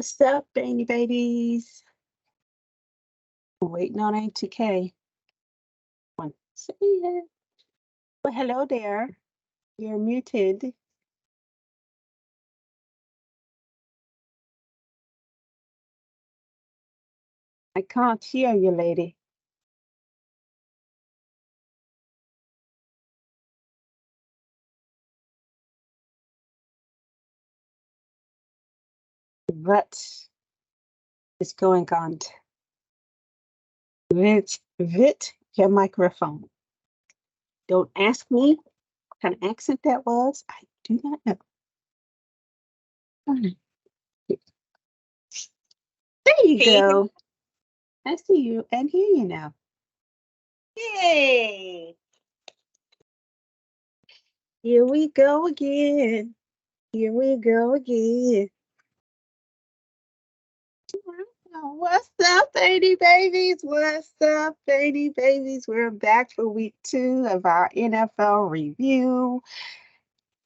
What's up, baby babies? Waiting on Auntie K. Want to see it. Well, hello there. You're muted. I can't hear you, lady. What is going on with your microphone? Don't ask me what kind of accent that was. I do not know. There you go. I see you and hear you now. Yay! Here we go again. Here we go again. What's up, baby babies? What's up, baby babies? We're back for week 2 of our NFL review.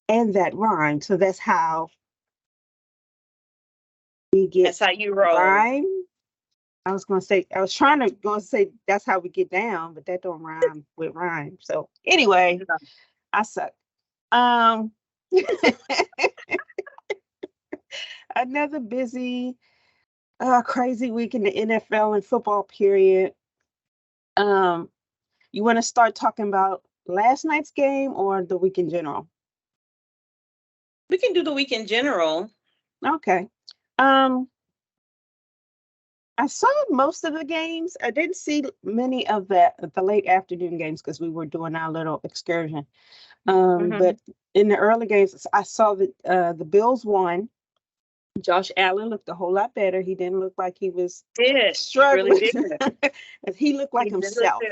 And that rhymed. So that's how we get. That's how you roll. Rhyme. I was trying to go say that's how we get down, but that don't rhyme with rhyme. So anyway, I suck. Another busy, crazy week in the NFL and football period. You want to start talking about last night's game or the week in general? We can do the week in general. Okay. I saw most of the games. I didn't see many of the late afternoon games because we were doing our little excursion. But in the early games, I saw that the Bills won. Josh Allen looked a whole lot better. He didn't look like he was struggling. Really did. He looked like himself.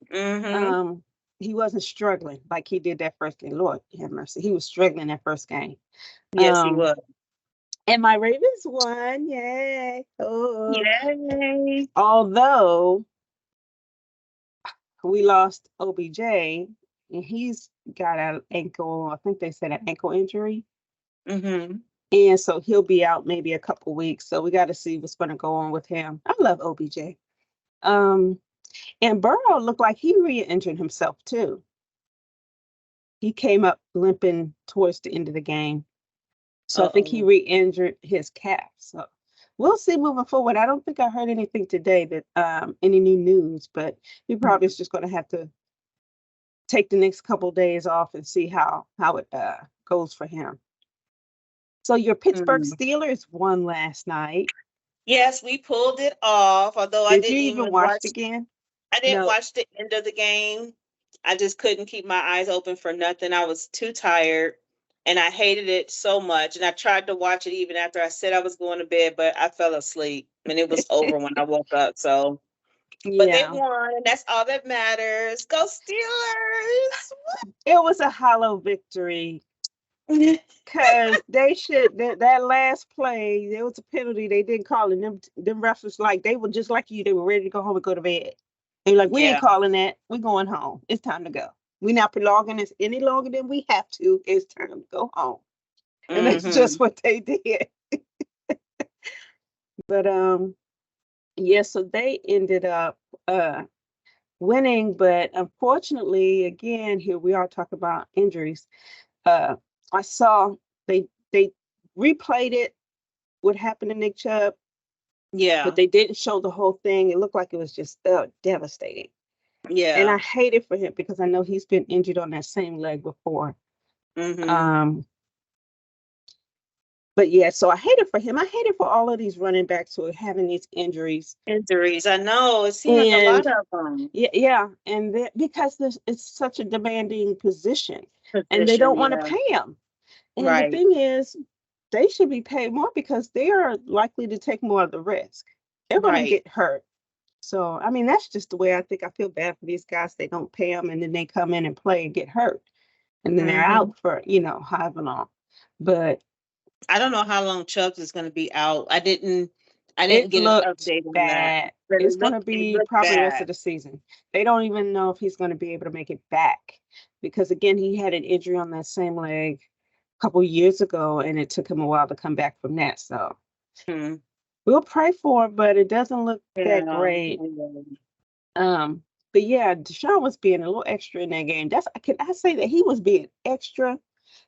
He wasn't struggling like he did that first game. Lord have mercy. He was struggling that first game. Yes, he was. And my Ravens won. Yay. Oh. Yay. Although we lost OBJ, and he's got an ankle, I think they said an ankle injury. And so he'll be out maybe a couple weeks. So we got to see what's going to go on with him. I love OBJ. And Burrow looked like he re-injured himself too. He came up limping towards the end of the game. So I think he re-injured his calf. So we'll see moving forward. I don't think I heard anything today that any new news, but he probably is just going to have to take the next couple of days off and see how it goes for him. So your Pittsburgh Steelers won last night. Yes, we pulled it off. Although I didn't even watch it again. I didn't watch the end of the game. I just couldn't keep my eyes open for nothing. I was too tired. And I hated it so much. And I tried to watch it even after I said I was going to bed, but I fell asleep. And it was over when I woke up. So, but they won, and that's all that matters. Go Steelers! It was a hollow victory. Because they should, that last play, there was a penalty. They didn't call it. Them refs was like, they were just like you. They were ready to go home and go to bed. And like, we ain't calling that. We're going home. It's time to go. We're not prolonging this any longer than we have to. It's time to go home. And that's just what they did. But so they ended up winning. But unfortunately, again, here we are talking about injuries. I saw they replayed it, what happened to Nick Chubb. Yeah. But they didn't show the whole thing. It looked like it was just devastating. Yeah. And I hate it for him because I know he's been injured on that same leg before. But yeah, so I hate it for him. I hate it for all of these running backs who are having these injuries. I know. It seems like a lot of them. Yeah. And because it's such a demanding position and they don't want to pay him. And the thing is, they should be paid more because they are likely to take more of the risk. They're going to get hurt. So, I mean, that's just the way I think. I feel bad for these guys. They don't pay them, and then they come in and play and get hurt. And then they're out for, however long. But I don't know how long Chubbs is going to be out. I didn't get an update on that. It's going to be probably the rest of the season. They don't even know if he's going to be able to make it back. Because, again, he had an injury on that same leg a couple years ago, and it took him a while to come back from that. So Hmm. We'll pray for him, but it doesn't look that great. But yeah, Deshaun was being a little extra in that game. Can I say that he was being extra?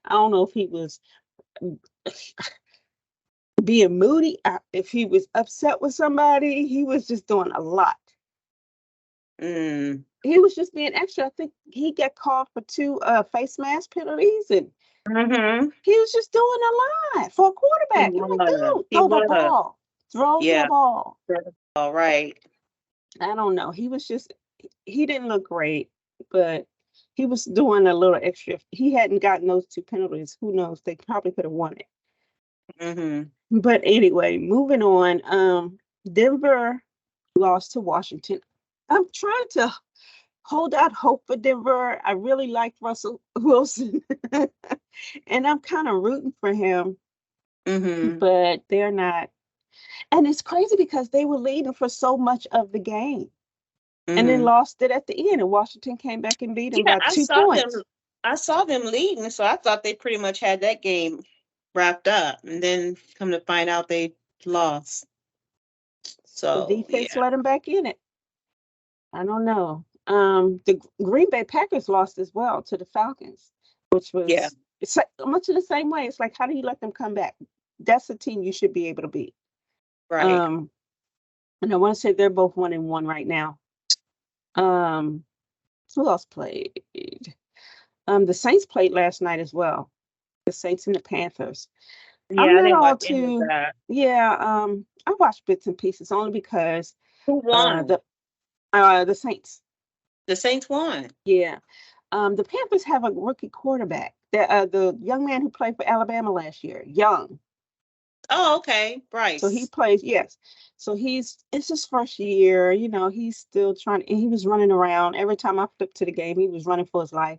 I don't know if he was being moody, if he was upset with somebody. He was just doing a lot. He was just being extra. I think he got called for 2 face mask penalties, and he was just doing a lot for a quarterback. You're like, dude, throw the ball. Throw the ball. All right. I don't know. He didn't look great, but he was doing a little extra. If he hadn't gotten those 2 penalties, who knows? They probably could have won it. But anyway, moving on. Denver lost to Washington. I'm trying to hold out hope for Denver. I really liked Russell Wilson, and I'm kind of rooting for him. But they're not. And it's crazy because they were leading for so much of the game. And then lost it at the end, and Washington came back and beat them by 2 points. I saw them leading, so I thought they pretty much had that game wrapped up, and then come to find out they lost. So the defense let them back in it. I don't know. The Green Bay Packers lost as well to the Falcons, which was it's like much of the same way. It's like, how do you let them come back? That's a team you should be able to beat. Right. And I want to say they're both 1-1 right now. Who else played? The Saints played last night as well. The Saints and the Panthers. Yeah, I didn't watch any of that. Yeah, I watched bits and pieces only because who won? The Saints. The Saints won. Yeah. The Panthers have a rookie quarterback. The young man who played for Alabama last year, Young. Oh, okay. Bryce. So he plays, yes. So it's his first year, he's still trying, and he was running around. Every time I flipped to the game, he was running for his life.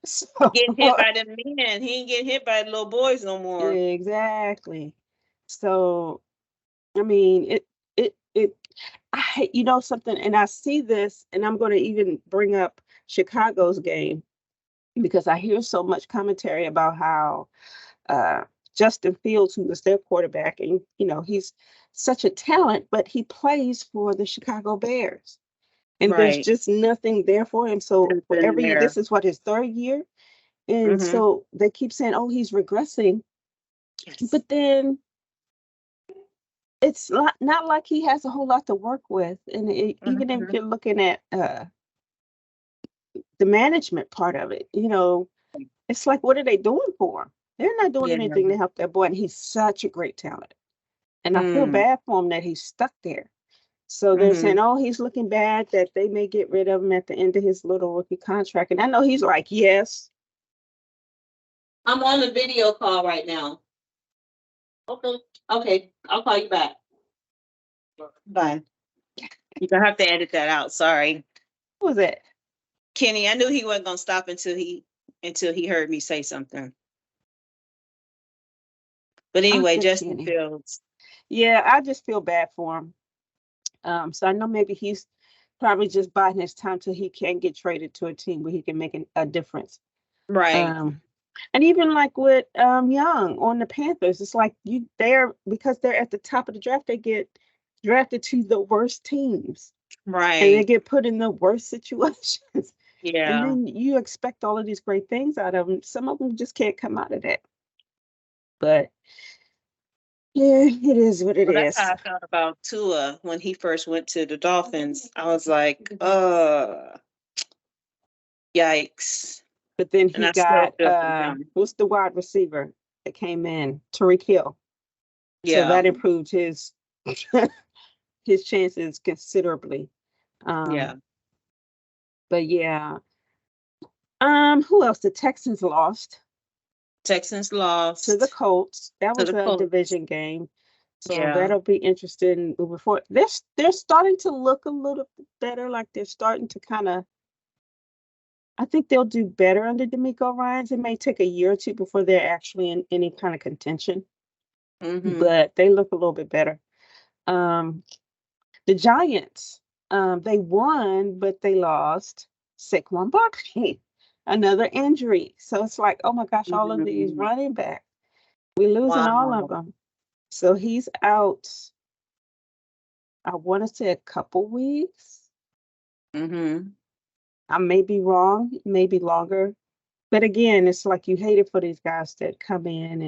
So, getting hit by them men. He ain't getting hit by the little boys no more. Exactly. So, I mean, something, and I see this, and I'm going to even bring up Chicago's game because I hear so much commentary about how Justin Fields, who was their quarterback, and he's such a talent, but he plays for the Chicago Bears, and there's just nothing there for him. So for every year, this is his 3rd year, and so they keep saying, "Oh, he's regressing," but then it's not like he has a whole lot to work with. And even if you're looking at the management part of it, it's like, what are they doing for him? They're not doing anything to help that boy, and he's such a great talent. And I feel bad for him that he's stuck there. So they're saying, oh, he's looking bad, that they may get rid of him at the end of his little rookie contract. And I know he's like, yes. I'm on the video call right now. Okay, I'll call you back. Bye. You're going to have to edit that out. Sorry. Who was it? Kenny. I knew he wasn't going to stop until he heard me say something. But anyway, Justin Fields. Yeah, I just feel bad for him. So I know maybe he's probably just biding his time till he can get traded to a team where he can make a difference. Right. And even like with Young on the Panthers, it's like because they're at the top of the draft, they get drafted to the worst teams. Right. And they get put in the worst situations. Yeah. And then you expect all of these great things out of them. Some of them just can't come out of that. But yeah, it is what it is. That's how I felt about Tua when he first went to the Dolphins. I was like, yikes. But then he got what's the wide receiver that came in? Tyreek Hill. Yeah. So that improved his his chances considerably. Yeah. But yeah. Who else? The Texans lost. Texans lost to the Colts. That was a division game. So that'll be interesting moving forward. They're starting to look a little bit better. Like they're starting to kind of, I think they'll do better under DeMeco Ryans. It may take a year or two before they're actually in any kind of contention. But they look a little bit better. The Giants, they won, but they lost Saquon Barkley. Another injury. So it's like, oh my gosh, all of these running backs. We're losing all of Wow. them. So he's out, I want to say a couple weeks. Mm-hmm. I may be wrong, maybe longer. But again, it's like you hate it for these guys that come in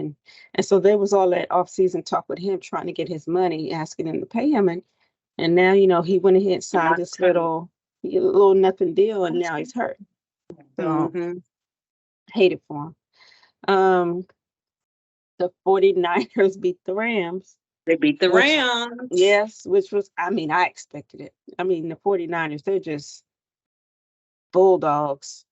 and so there was all that off-season talk with him trying to get his money, asking him to pay him, and now he went ahead and signed this little nothing deal, and now he's hurt. So Mm-hmm. hate it for him. The 49ers beat the Rams. They beat the Which, Rams. yes, which was, I mean, I expected it. I mean, the 49ers, they're just bulldogs.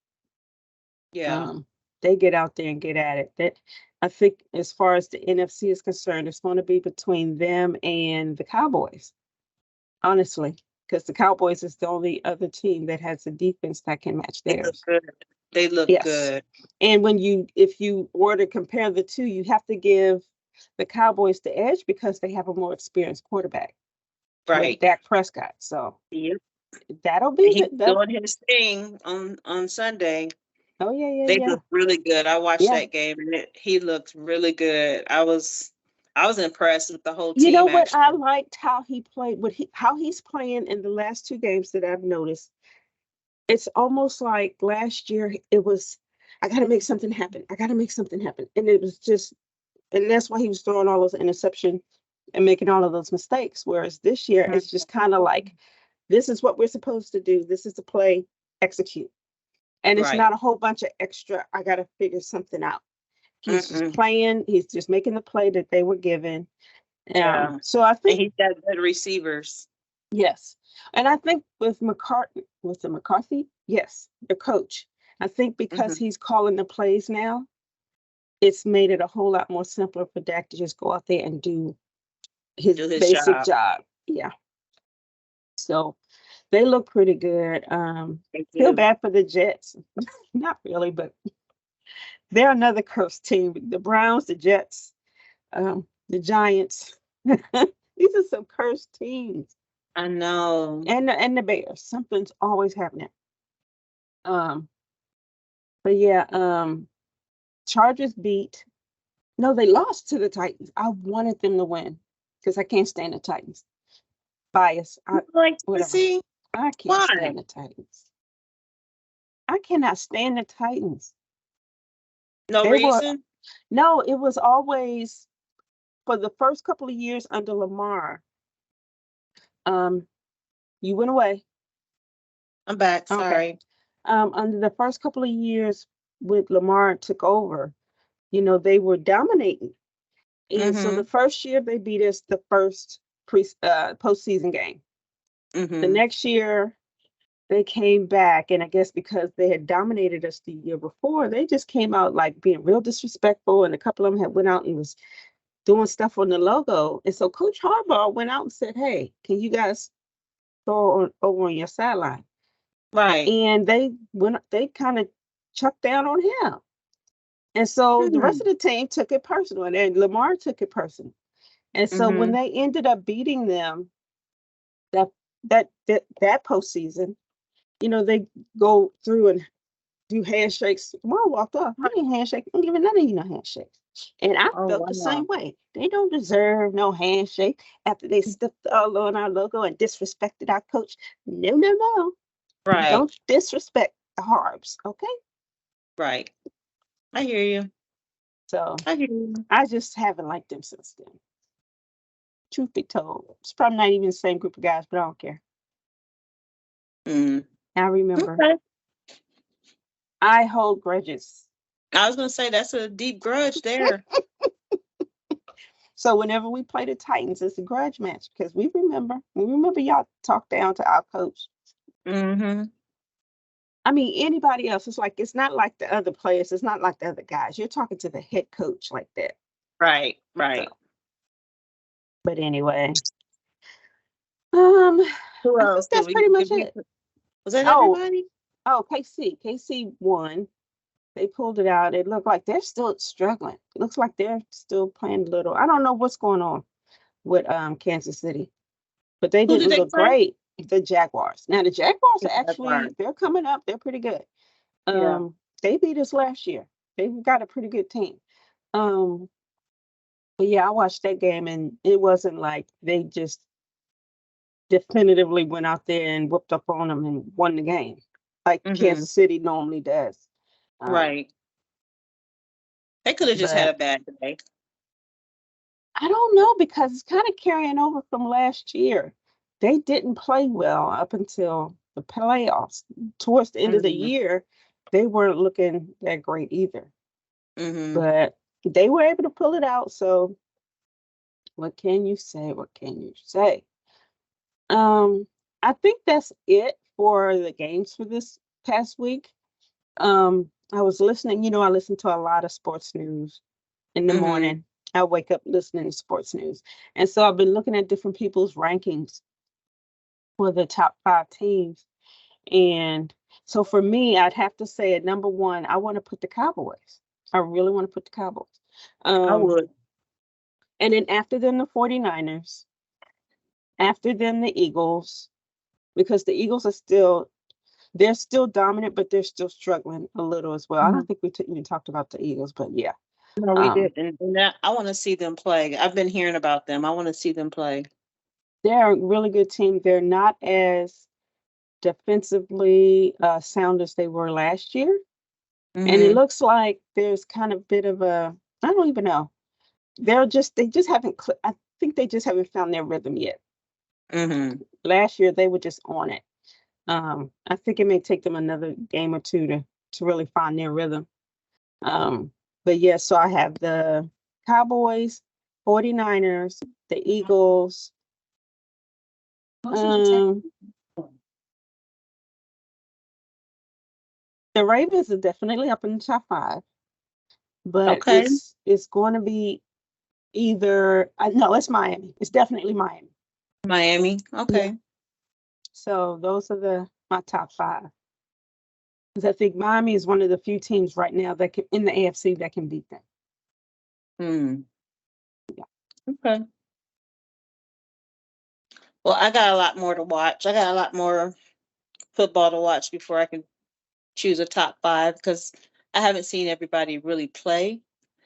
Yeah. They get out there and get at it. That I think as far as the NFC is concerned, it's going to be between them and the Cowboys, honestly, because the Cowboys is the only other team that has a defense that can match They look theirs. good. They look Yes. good. And if you were to compare the two, you have to give the Cowboys the edge because they have a more experienced quarterback, with Right. Dak Prescott. So Yep. that'll be He's it. doing his thing on Sunday. Oh yeah, They yeah. look really good. I watched Yeah. that game and he looked really good. I was impressed with the whole You know team what? I actually. liked how he played. How he's playing in the last two games that I've noticed. It's almost like last year. It was, I got to make something happen. I got to make something happen, and it was just, and that's why he was throwing all those interceptions and making all of those mistakes. Whereas this year, it's just kind of like, this is what we're supposed to do. This is the play, execute. And it's Right. not a whole bunch of extra, I got to figure something out. He's just Mm-mm. playing. He's just making the play that they were given. Yeah. So I And think, he's got good receivers. yes. And I think with McCarthy? Yes, the coach. I think because Mm-hmm. he's calling the plays now, it's made it a whole lot more simpler for Dak to just go out there and do his Do his basic job. job. Yeah. So they look pretty good. They Feel do. bad for the Jets. Not really, but they're another cursed team. The Browns, the Jets, the Giants. These are some cursed teams. I know. And the Bears. Something's always happening. Um, but yeah, Chargers beat. No, they lost to the Titans. I wanted them to win because I can't stand the Titans. Bias. Like to Whatever. see I can't why? stand the Titans. I cannot stand the Titans. No They were reason? no, it was always for the first couple of years under Lamar. You went away. I'm back. Okay. Sorry. Under the first couple of years with Lamar took over, they were dominating. And so the Mm-hmm. first year they beat us the first postseason game. The Mm-hmm. next year they came back, and I guess because they had dominated us the year before, they just came out like being real disrespectful, and a couple of them had went out and was doing stuff on the logo. And so Coach Harbaugh went out and said, "Hey, can you guys throw over on your sideline?" Right. And they kind of chucked down on him. And so the rest of the team took it personal, and Lamar took it personal. And so when Mm-hmm. they ended up beating them that postseason, they go through and do handshakes. Lamar walked off. I ain't handshake. I'm giving none of you no handshakes. And I Oh felt the wow. same way. They don't deserve no handshake after they stepped all on our logo and disrespected our coach. No, no, no. Right. Don't disrespect the Harbs, okay? Right. I hear you. So I hear you. I just haven't liked them since then. Truth be told, it's probably not even the same group of guys, but I don't care. Mm. I remember. Okay. I hold grudges. I was gonna say that's a deep grudge there. So whenever we play the Titans, it's a grudge match because we remember y'all talked down to our coach. Mm-hmm. I mean, anybody else, it's not like the other players, it's not like the other guys. You're talking to the head coach like that. Right. Right. So, but anyway, Who I else think did that's we pretty much did we it. was that Oh, everybody? KC won. They pulled it out. It looked like they're still struggling. It looks like they're still playing a little. I don't know what's going on with Kansas City, but they Who did didn't they look play? great. The Jaguars. Now the Jaguars The are Jaguars. they're coming up. They're pretty good. Yeah. They beat us last year. They've got a pretty good team. Um, But yeah, I watched that game, and it wasn't like they just definitively went out there and whooped up on them and won the game like Mm-hmm. Kansas City normally does. Right. They could have just had But a bad day. I don't know, because it's kind of carrying over from last year. They didn't play well up until the playoffs. Towards the end of the Mm-hmm. year, they weren't looking that great either. Mm-hmm. But they were able to pull it out. So what can you say? What can you say? I think that's it for the games for this past week. I was listening, I listen to a lot of sports news in the Mm-hmm. morning. I wake up listening to sports news. And so I've been looking at different people's rankings for the top 5 teams. And so for me, I'd have to say at number one, I want to put the Cowboys. I really want to put the Cowboys. I would. And then after them, the 49ers. After them, the Eagles, because the Eagles they're still dominant, but they're still struggling a little as well. I Mm-hmm. don't think we even talked about the Eagles, but yeah. No, we Um, did. And that, I want to see them play. I've been hearing about them. I want to see them play. they're a really good team. They're not as defensively sound as they were last year. And it Mm-hmm. looks like there's kind of bit of I don't even know. They just haven't, I think they just haven't found their rhythm yet. Mm-hmm. Last year, they were just on it. I think it may take them another game or two to really find their rhythm. But yeah, so I have the Cowboys, 49ers, the Eagles. Um, the Ravens are definitely up in the top 5, but Okay. it's going to be either no, it's Miami. It's definitely Miami. Miami. Yeah. Okay. So those are my top 5. Because I think Miami is one of the few teams right now that can in the AFC that can beat them. Hmm. Yeah. Okay. Well, I got a lot more to watch. I got a lot more football to watch before I can choose a top 5, because I haven't seen everybody really play.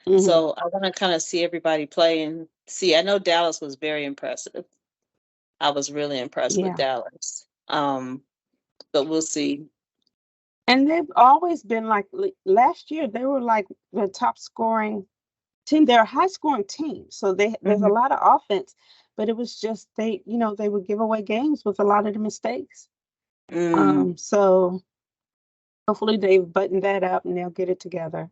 Mm-hmm. So I want to kind of see everybody play and see. I know Dallas was very impressive. I was really impressed with Yeah. Dallas. But we'll see. And they've always been like last year, they were like the top scoring team. They're a high scoring team. So there's a Hmm. lot of offense, but it was just they would give away games with a lot of the mistakes. Mm. So hopefully they've buttoned that up and they'll get it together.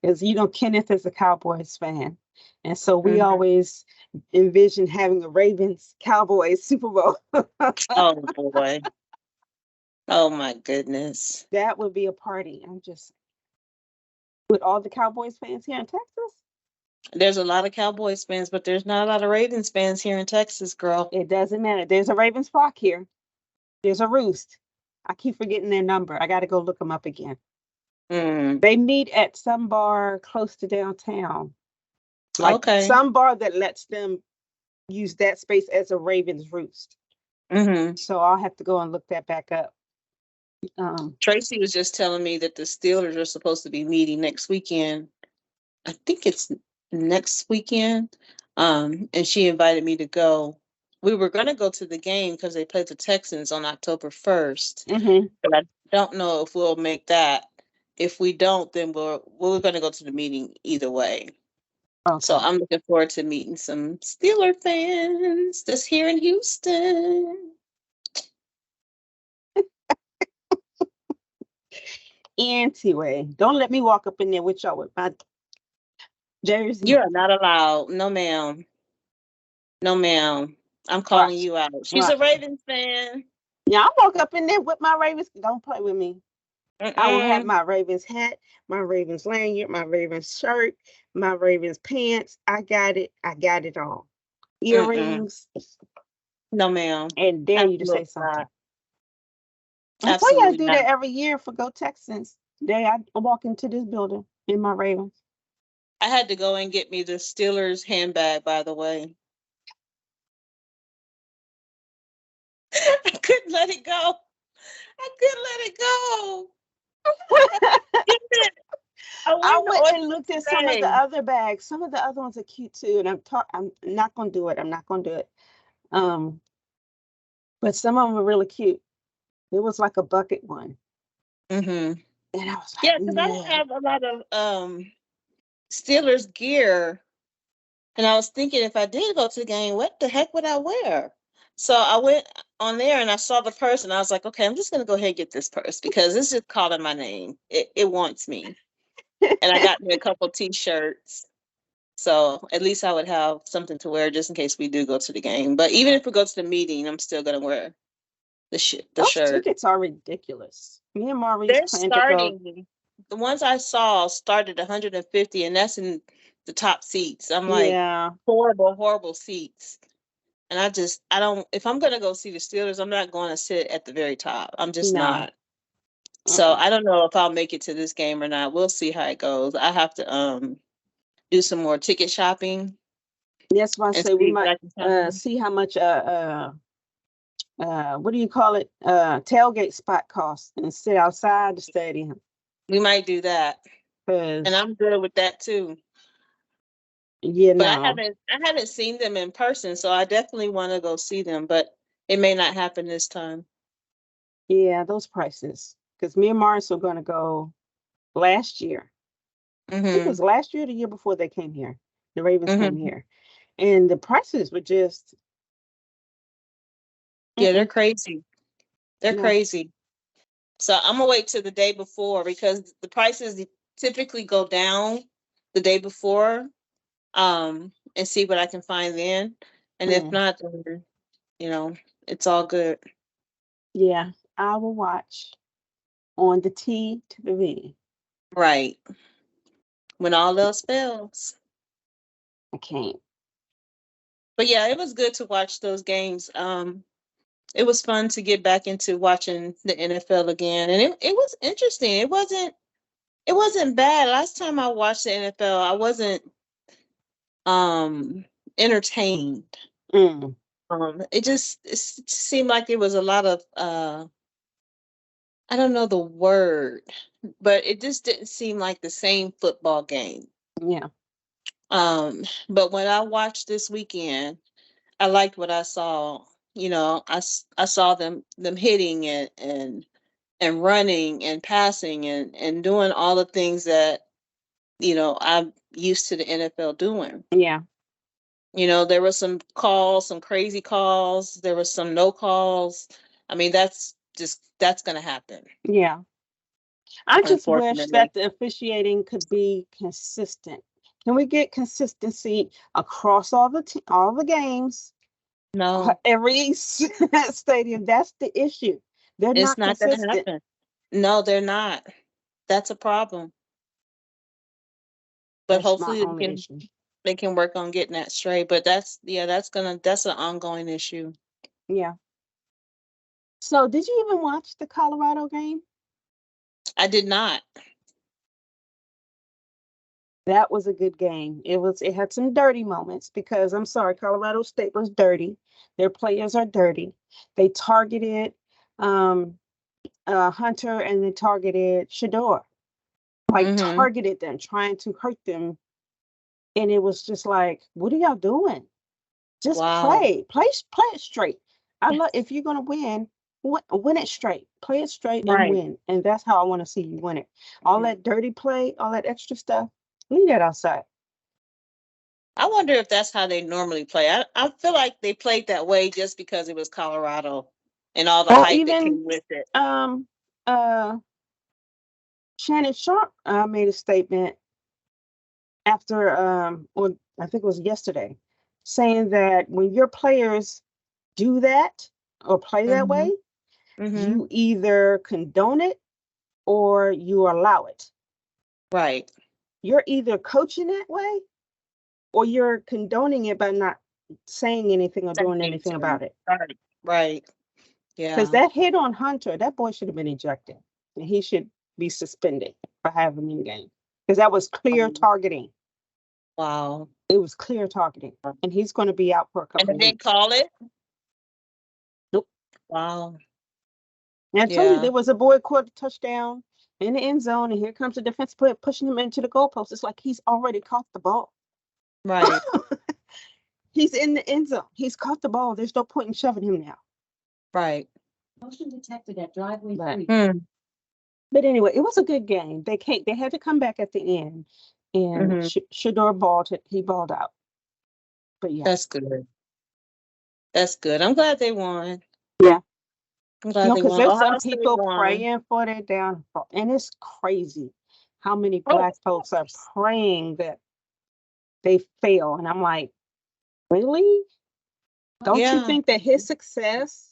As Kenneth is a Cowboys fan. And so we Hmm. always envision having a Ravens Cowboys Super Bowl. Oh boy. Oh my goodness. That would be a party. I'm just with all the Cowboys fans here in Texas. There's a lot of Cowboys fans, but there's not a lot of Ravens fans here in Texas, girl. It doesn't matter. There's a Ravens flock here. There's a roost. I keep forgetting their number. I got to go look them up again. Mm. They meet at some bar close to downtown, like Okay. some bar that lets them use that space as a Ravens roost. Hmm. So I'll have to go and look that back up. Tracy was just telling me that the Steelers are supposed to be meeting next weekend. I think it's next weekend. And she invited me to go. We were going to go to the game because they played the Texans on October 1st. Mm-hmm. But I don't know if we'll make that. If we don't, then we're going to go to the meeting either way. So Okay. I'm looking forward to meeting some Steeler fans that's here in Houston. Anyway, don't let me walk up in there with y'all with my jersey. You are not allowed. No, ma'am. No, ma'am. I'm calling Watch. you out. She's a Watch. Ravens fan. Yeah, I walk up in there with my Ravens. Don't play with me. I will have Mm-mm. my Ravens hat, my Ravens lanyard, my Ravens shirt, my Ravens pants. I got it. I got it all. Mm-mm. Earrings. No, ma'am. And dare you to say Absolutely something. not. I tell you, I Absolutely do not. that every year for Go Texans. Day I walk into this building in my Ravens. I had to go and get me the Steelers handbag, by the way. I couldn't let it go. I couldn't let it go. I had to get it. I I wouldn't went order and looked at some of the today. other bags. Some of the other ones are cute too, and I'm not gonna do it. I'm not gonna do it. Um, but some of them are really cute. There was like a bucket one, Mm-hmm. and I was like, Yeah, because I don't yeah, have a lot of Steelers gear. And I was thinking if I did go to the game, what the heck would I wear? So I went on there and I saw the purse and I was like, okay, I'm just gonna go ahead and get this purse because it's just calling my name. It wants me. And I got me a couple t-shirts. So at least I would have something to wear just in case we do go to the game. But even if we go to the meeting, I'm still gonna wear the those shirt. tickets are ridiculous. Me and Maurice They're plan to go. starting. The ones I saw started 150, and that's in the top seats. I'm like, Yeah, horrible, horrible seats. And I don't, if I'm going to go see the Steelers, I'm not going to sit at the very top. I'm just no. not. So Mm-mm. I don't know if I'll make it to this game or not. We'll see how it goes. I have to do some more ticket shopping That's why I and say we see might what I can find. see how much what do you call it? Tailgate spot costs and sit outside the stadium. We might do that. And Cause I'm good with that too. you But know, I haven't seen them in person, so I definitely want to go see them, but it may not happen this time. yeah, those prices. Because me and Morris were gonna go last year. I think it Mhm. was last year or the year before they came here. The Ravens came Mhm. here. And the prices were just Yeah, they're mm-mm, crazy. They're no. crazy. So I'm gonna wait till the day before because the prices typically go down the day before, and see what I can find then. And if Mm, not, then it's all good. yeah, I will watch on the T to the V. Right. When all else fails. I can't. But yeah, it was good to watch those games. It was fun to get back into watching the NFL again. And it was interesting. It wasn't bad. Last time I watched the NFL, I wasn't um entertained. Mm, It seemed like it was a lot of I don't know the word, but it just didn't seem like the same football game. yeah, But when I watched this weekend, I liked what I saw. I saw them hitting and running and passing and doing all the things that I'm used to the NFL doing. yeah, There were some calls, some crazy calls. There were some no calls. I mean, that's going to happen, yeah. I just wish unfortunately. that the officiating could be consistent. Can we get consistency across all the games, No, every stadium? That's the issue. They're it's not not going to consistent. happen. No, they're not. That's a problem. But That's my hopefully only issue. they can work on getting that straight. But that's an ongoing issue. Yeah. So, did you even watch the Colorado game? I did not. That was a good game. It had some dirty moments because I'm sorry, Colorado State was dirty. Their players are dirty. They targeted um Hunter and they targeted Shador. Like Mm-hmm. targeted them, trying to hurt them. And it was just like, what are y'all doing? Just Wow. play it straight. I love if you're gonna win it straight. Play it straight and Right. win. And that's how I want to see you win it. All that dirty play, all that extra stuff, leave that outside. I wonder if that's how they normally play. I feel like they played that way just because it was Colorado and all the Or hype that even came with it. um uh Shannon Sharp made a statement after or I think it was yesterday, saying that when your players do that or play that Mm-hmm. way, Mm-hmm. you either condone it or you allow it. Right. You're either coaching that way or you're condoning it by not saying anything or Same doing thing anything too. about it. Right. Right. Because Yeah. that hit on Hunter, that boy should have been ejected. And he should be suspended for having him game. Because that was clear targeting. Wow. It was clear targeting. And he's going to be out for a And couple they of didn't weeks. call it? Nope. Wow. And I told you Yeah. there was a boy caught a touchdown in the end zone, and here comes the defense player pushing him into the goalpost. It's like he's already caught the ball. Right. He's in the end zone. He's caught the ball. There's no point in shoving him now. Right. Motion detected at driveway 3. But anyway, it was a good game. They had to come back at the end, and Shador balled it. He balled out. But yeah, that's good. That's good. I'm glad they won. Yeah. I'm glad they because won. there's Ohio some State people won. praying for their downfall, and it's crazy how many Black folks are praying that they fail. And I'm like, really? Don't you think that his success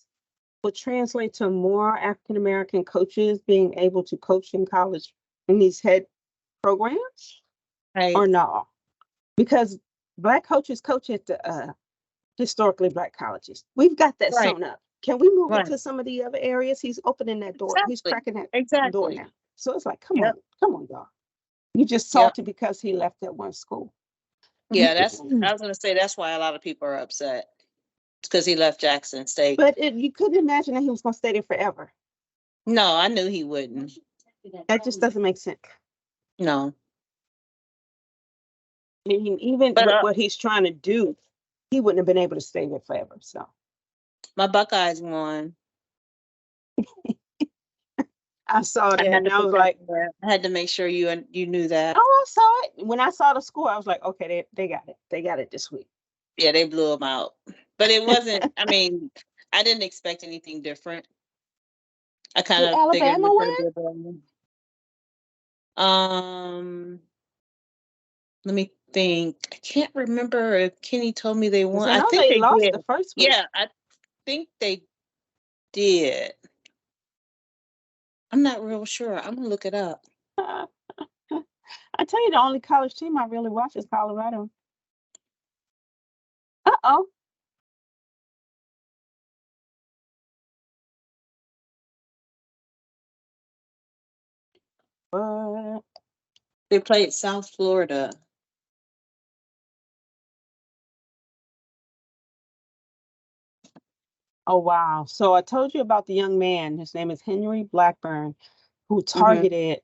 would translate to more African American coaches being able to coach in college in these head programs? Right. Or no? Because Black coaches coach at the historically Black colleges. We've got that sewn up. Can we move it to some of the other areas? He's opening that door. He's cracking that door now. So it's like, come on, y'all. You just salty because he left that one school. Yeah, I was gonna say that's why a lot of people are upset. It's because he left Jackson State. But you couldn't imagine that he was gonna stay there forever. No, I knew he wouldn't. That just doesn't make sense. No. I mean, even what he's trying to do, he wouldn't have been able to stay there forever. So my Buckeyes won. I saw that and I was like, I had to make sure you knew that. Oh, I saw it. When I saw the score, I was like, okay, they got it. They got it this week. Yeah, they blew them out. But it wasn't, I mean, I didn't expect anything different. I kind of Alabama win? Let me think. I can't remember if Kenny told me they won. I think they lost the first week. Yeah, I think they did. I'm not real sure. I'm gonna look it up. I tell you, the only college team I really watch is Colorado. Uh-oh. What? They played South Florida. Oh, wow. So I told you about the young man. His name is Henry Blackburn, who targeted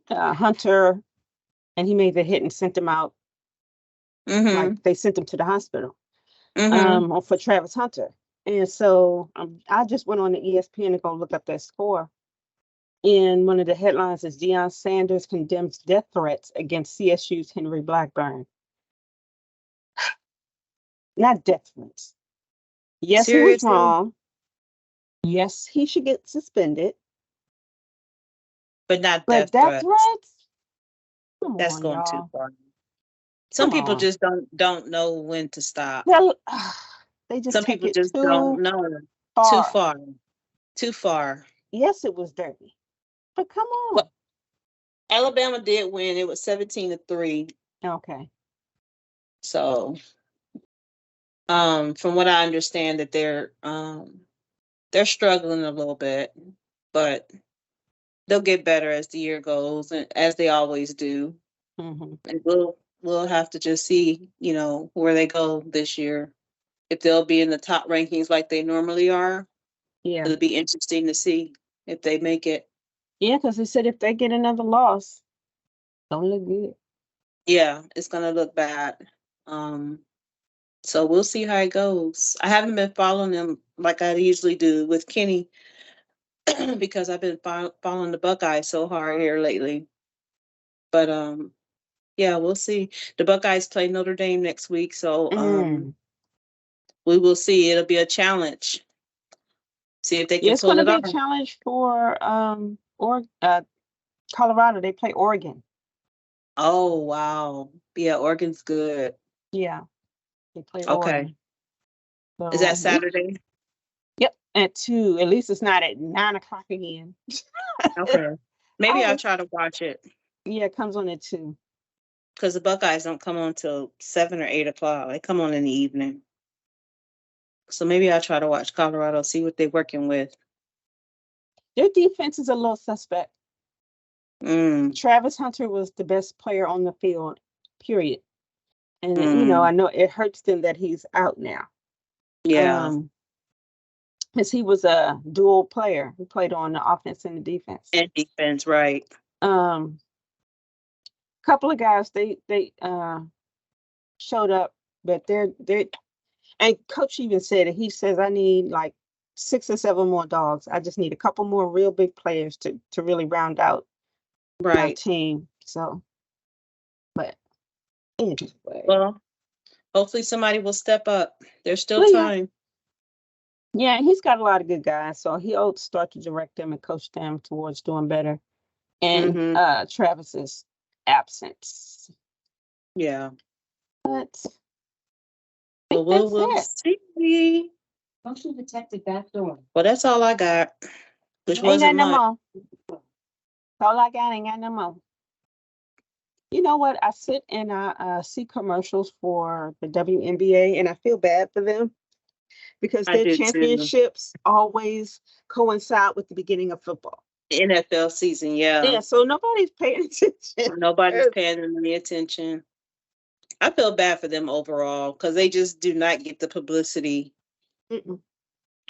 Hunter, and he made the hit and sent him out. Like they sent him to the hospital for Travis Hunter. And so I just went on the ESPN to go look up that score. And one of the headlines is Deion Sanders condemns death threats against CSU's Henry Blackburn. Not death threats. Yes, Seriously? He was wrong. Yes, he should get suspended. But not death threats. That's going too far. Some people just don't know when to stop. They just Some people just don't know. Too far. Yes, it was dirty. But come on. Well, Alabama did win. It was 17-3. Okay. So, from what I understand, that they're struggling a little bit, but they'll get better as the year goes, and as they always do. And we'll have to just see, where they go this year. If they'll be in the top rankings like they normally are. Yeah. It'll be interesting to see if they make it. Yeah, because they said if they get another loss, don't look good. Yeah, it's gonna look bad. So we'll see how it goes. I haven't been following them like I usually do with Kenny because I've been following the Buckeyes so hard here lately. But yeah, we'll see. The Buckeyes play Notre Dame next week, so we will see. It'll be a challenge. See if they can pull it off. It's going to be a challenge for Colorado. They play Oregon. Oh, wow. Yeah, Oregon's good. Yeah, they play Oregon. So, is that Saturday? Yep, at 2. At least it's not at 9 o'clock again. Okay. Maybe I'll try to watch it. Yeah, it comes on at 2. Because the Buckeyes don't come on till 7 or 8 o'clock. They come on in the evening. So maybe I'll try to watch Colorado, see what they're working with. Their defense is a little suspect. Travis Hunter was the best player on the field, period. And, I know it hurts them that he's out now. Yeah. because he was a dual player. He played on the offense and the defense. And defense, right. Couple of guys they showed up, but they're and coach even said it. He says I need like 6 or 7 more dogs. I just need a couple more real big players to really round out my team. So, but anyway. Well, hopefully somebody will step up. There's still time. Yeah, he's got a lot of good guys, so he'll start to direct them and coach them towards doing better. And Travis's absence. Yeah. But we'll see. Motion detected back door. Well, that's all I got. Which ain't wasn't got much. no more. That's all I got. Ain't got no more. You know what? I sit and I see commercials for the WNBA, and I feel bad for them because their championships always coincide with the beginning of football. NFL season, Yeah, so nobody's paying attention. Nobody's paying them any attention. I feel bad for them overall because they just do not get the publicity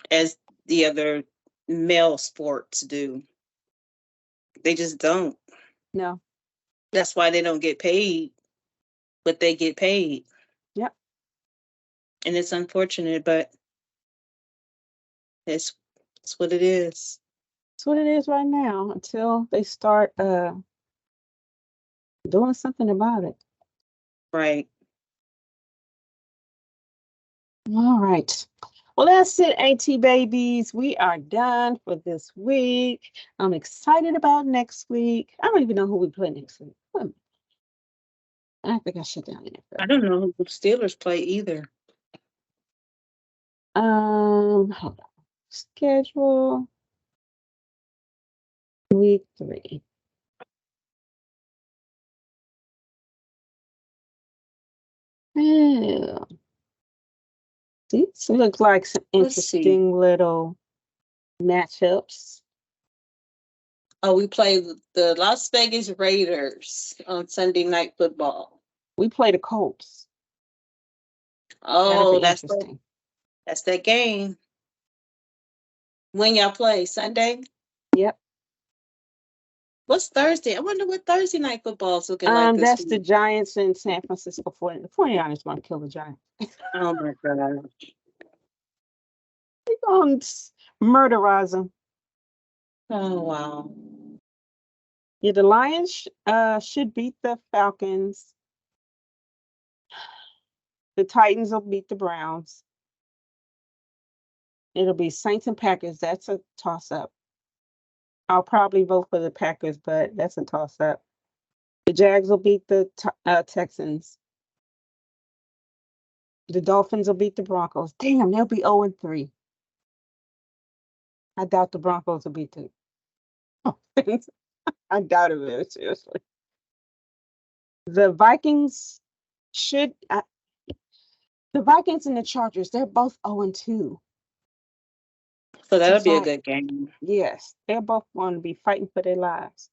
as the other male sports do. They just don't. No. That's why they don't get paid, but they get paid. Yep. And it's unfortunate, but it's what it is. It's what it is right now until they start doing something about it. Right. All right. Well, that's it, AT babies. We are done for this week. I'm excited about next week. I don't even know who we play next week. I think I shut down there. I don't know who the Steelers play either. Hold on. Schedule. Week 3. Yeah. These look like some interesting little matchups. Oh, we play the Las Vegas Raiders on Sunday Night Football. We play the Colts. Oh, that's that game. When y'all play? Sunday? Yep. What's Thursday? I wonder what Thursday Night Football's looking like this that's week. the Giants in San Francisco. The 49ers want to kill the Giants. Oh, my God. They're going to murderize them. Oh, wow. Yeah, the Lions should beat the Falcons. The Titans will beat the Browns. It'll be Saints and Packers. That's a toss-up. I'll probably vote for the Packers, but that's a toss-up. The Jags will beat the Texans. The Dolphins will beat the Broncos. Damn, they'll be 0-3. I doubt the Broncos will beat the Dolphins. I doubt it very seriously. The Vikings should... the Vikings and the Chargers, they're both 0-2. So that'll be a good game. Yes, they're both going to be fighting for their lives.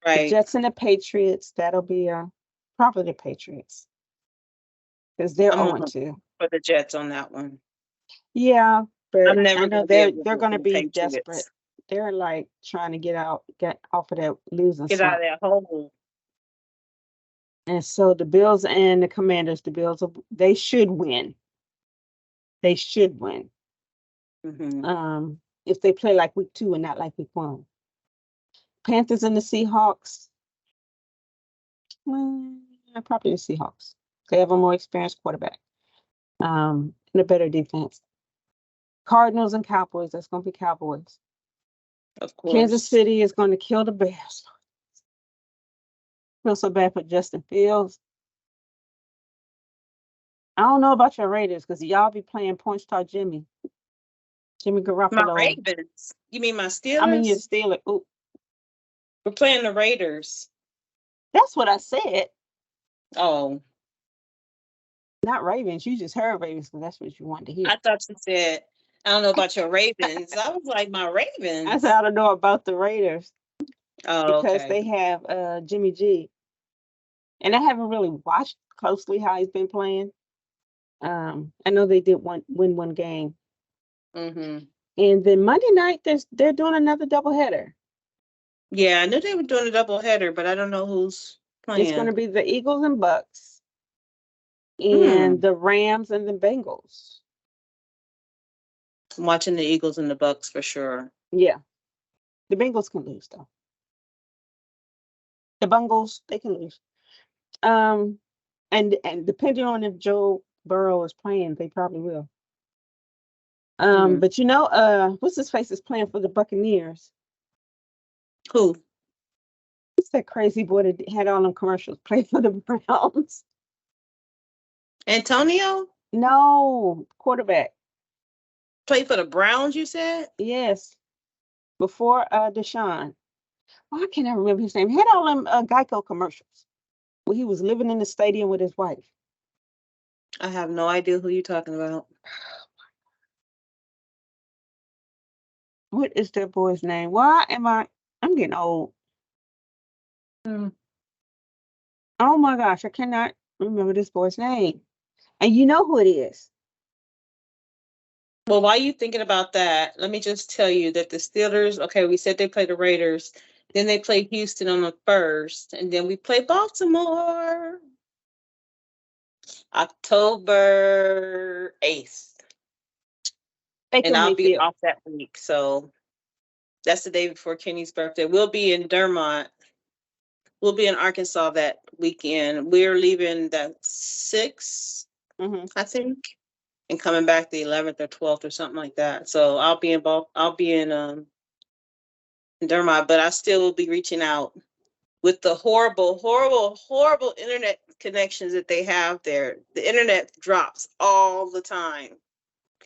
Right. The Jets and the Patriots, that'll be probably the Patriots. Because they're 0-2. For the Jets on that one. Yeah, but I'm never I know they're going to be desperate. They're like trying to get off of that losing Get out of that hole. And so the Bills and the Commanders, they should win. They should win. Mm-hmm. If they play like week 2 and not like week 1. Panthers and the Seahawks. Probably the Seahawks. They have a more experienced quarterback. And a better defense. Cardinals and Cowboys. That's going to be Cowboys. Of course. Kansas City is going to kill the Bears. Feel so bad for Justin Fields. I don't know about your Raiders because y'all be playing Point Star Jimmy Garoppolo. My Ravens. You mean my Steelers? I mean your Steelers. Ooh. We're playing the Raiders. That's what I said. Oh. Not Ravens. You just heard Ravens because that's what you wanted to hear. I thought you said, I don't know about your Ravens. I was like, my Ravens. I said, I don't know about the Raiders. Oh, because they have Jimmy G. And I haven't really watched closely how he's been playing. I know they did win one game. Mm-hmm. And then Monday night, they're doing another doubleheader. Yeah, I knew they were doing a double header, but I don't know who's It's going to playing. be the Eagles and Bucks, and Hmm. the Rams and the Bengals. I'm watching the Eagles and the Bucks for sure. Yeah, the Bengals can lose though. The Bengals, they can lose. And depending on if Joe Burrow is playing, they probably will. Hmm. But what's his face is playing for the Buccaneers. Who? What's that crazy boy that had all them commercials play for the Browns? Antonio? No, quarterback. Played for the Browns, you said? Yes, before Deshaun. Why can't I remember his name? He had all them Geico commercials where he was living in the stadium with his wife. I have no idea who you're talking about. What is that boy's name? Why am I'm getting old. Hmm. Oh my gosh, I cannot remember this boy's name. And you know who it is. Well, while you thinking about that, let me just tell you that the Steelers, okay, we said they played the Raiders, then they played Houston on the 1st, and then we play Baltimore October 8th. Baker And I'll be Mayfield. off that week. So that's the day before Kenny's birthday. We'll be in Dermont. We'll be in Arkansas that weekend. We're leaving the 6th, I think, and coming back the 11th or 12th or something like that. So I'll be in Dermont, but I still will be reaching out with the horrible, horrible, horrible internet connections that they have there. The internet drops all the time.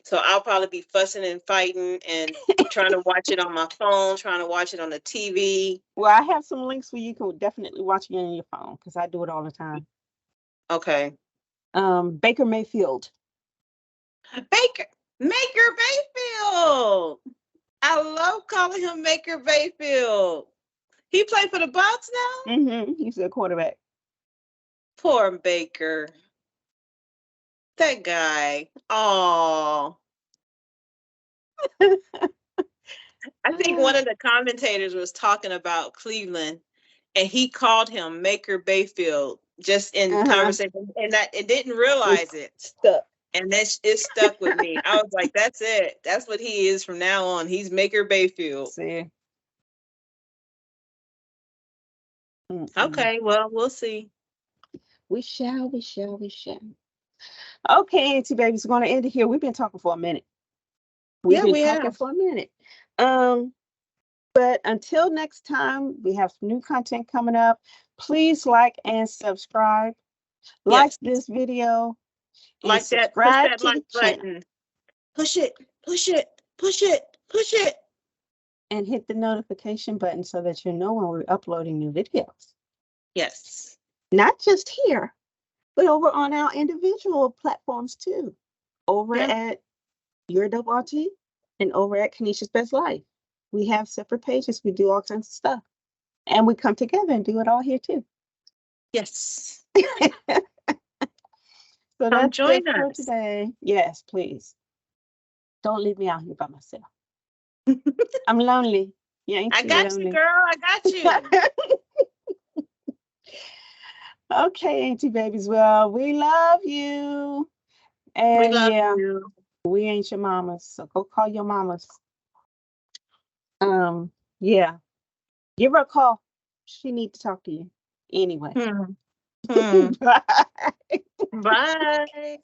So I'll probably be fussing and fighting and trying to watch it on my phone, trying to watch it on the TV. Well, I have some links where you can definitely watch it on your phone because I do it all the time. Okay. Baker Mayfield. Baker Mayfield. I love calling him Baker Mayfield. He played for the Bucks now? He's a quarterback. Poor Baker. That guy. Oh. I think one of the commentators was talking about Cleveland, and he called him Maker Bayfield just in conversation, and it didn't realize it. Stuck. And it stuck with me. I was like, that's it. That's what he is from now on. He's Maker Bayfield. See. Okay, well, we'll see. We shall. Okay, Auntie Babies, we're going to end it here. We've been talking for a minute. We've been talking for a minute. But until next time, we have some new content coming up. Please like and subscribe. Like this video. Like that, push that like button. Push it, push it, push it, push it. And hit the notification button so that you know when we're uploading new videos. Yes. Not just here, but over on our individual platforms too. Over at Your Dope Auntie and over at Kanisha's Best Life. We have separate pages. We do all kinds of stuff. And we come together and do it all here too. Yes. So that's it for today. Yes, please. Don't leave me out here by myself. I'm lonely. Yeah, I got you, girl. I got you. Okay, Auntie Babies. Well, we love you. And we love you. We ain't your mamas, so go call your mamas. Yeah. Give her a call. She need to talk to you. Anyway. Bye. Bye.